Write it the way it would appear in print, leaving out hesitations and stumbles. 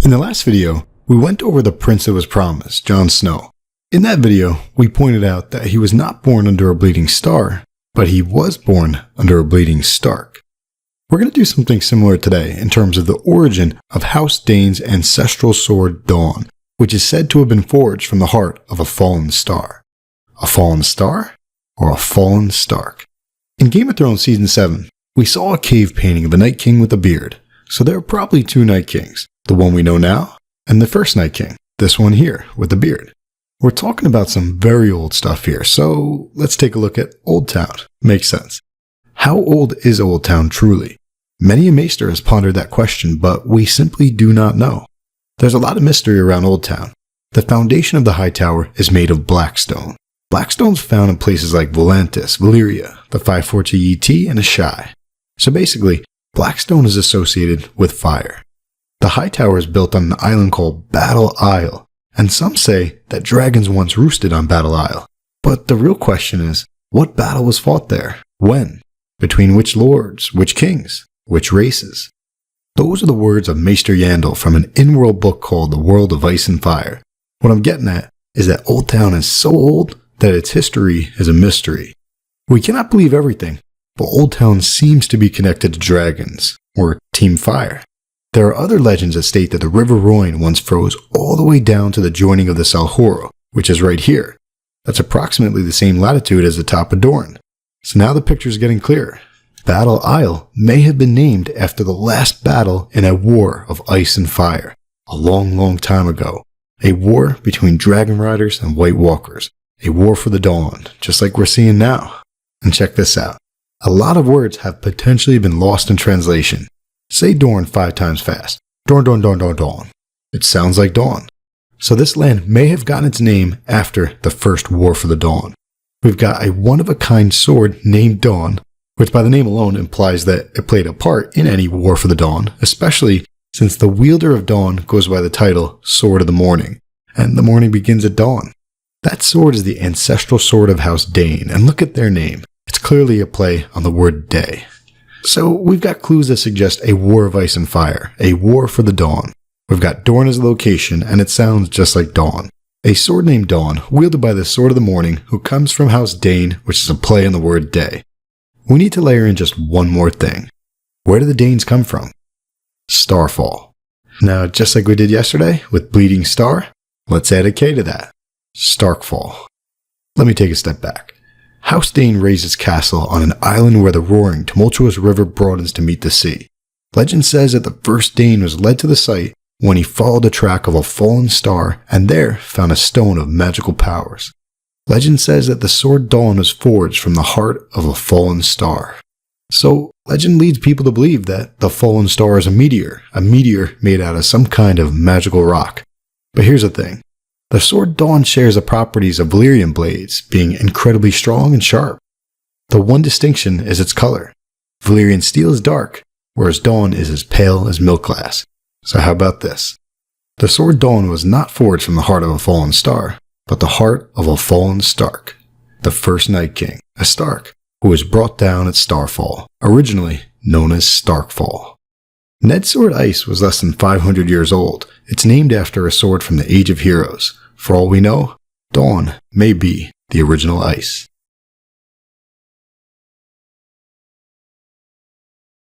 In the last video, we went over the prince that was promised, Jon Snow. In that video, we pointed out that he was not born under a bleeding star, but he was born under a bleeding Stark. We're going to do something similar today in terms of the origin of House Dayne's ancestral sword Dawn, which is said to have been forged from the heart of a fallen star. A fallen star? Or a fallen Stark? In Game of Thrones Season 7, we saw a cave painting of a Night King with a beard, so there are probably two Night Kings, the one we know now, and the first Night King, this one here, with the beard. We're talking about some very old stuff here, so let's take a look at Old Town. Makes sense. How old is Old Town truly? Many a maester has pondered that question, but we simply do not know. There's a lot of mystery around Old Town. The foundation of the High Tower is made of blackstone. Blackstone's found in places like Volantis, Valyria, the Five Forts of Yee, and Ashai. So basically, blackstone is associated with fire. The High Tower is built on an island called Battle Isle, and some say that dragons once roosted on Battle Isle. But the real question is, what battle was fought there? When? Between which lords? Which kings? Which races? Those are the words of Maester Yandel from an in-world book called The World of Ice and Fire. What I'm getting at is that Old Town is so old that its history is a mystery. We cannot believe everything, but Old Town seems to be connected to dragons, or Team Fire. There are other legends that state that the River Royne once froze all the way down to the joining of the Salhoro, which is right here. That's approximately the same latitude as the top of Dorne. So now the picture's getting clearer. Battle Isle may have been named after the last battle in a war of ice and fire, a long, long time ago. A war between dragon riders and White Walkers. A war for the dawn, just like we're seeing now. And check this out. A lot of words have potentially been lost in translation. Say Dorne 5 times fast. Dorn, Dorn, Dorn, Dorn, Dawn. It sounds like dawn. So this land may have gotten its name after the first War for the Dawn. We've got a one-of-a-kind sword named Dawn, which by the name alone implies that it played a part in any War for the Dawn, especially since the wielder of Dawn goes by the title Sword of the Morning, and the morning begins at dawn. That sword is the ancestral sword of House Dayne, and look at their name. It's clearly a play on the word day. So we've got clues that suggest a war of ice and fire, a war for the dawn. We've got Dorne as a location, and it sounds just like dawn. A sword named Dawn, wielded by the Sword of the Morning, who comes from House Dayne, which is a play on the word day. We need to layer in just one more thing. Where do the Danes come from? Starfall. Now, just like we did yesterday with Bleeding Star, let's add a K to that. Starkfall. Let me take a step back. House Dayne raised its castle on an island where the roaring, tumultuous river broadens to meet the sea. Legend says that the first Dane was led to the site when he followed the track of a fallen star and there found a stone of magical powers. Legend says that the sword Dawn was forged from the heart of a fallen star. So, legend leads people to believe that the fallen star is a meteor made out of some kind of magical rock. But here's the thing. The sword Dawn shares the properties of Valyrian blades, being incredibly strong and sharp. The one distinction is its color. Valyrian steel is dark, whereas Dawn is as pale as milk glass. So how about this? The sword Dawn was not forged from the heart of a fallen star, but the heart of a fallen Stark, the first Night King, a Stark, who was brought down at Starfall, originally known as Starkfall. Ned's sword Ice was less than 500 years old. It's named after a sword from the Age of Heroes. For all we know, Dawn may be the original Ice.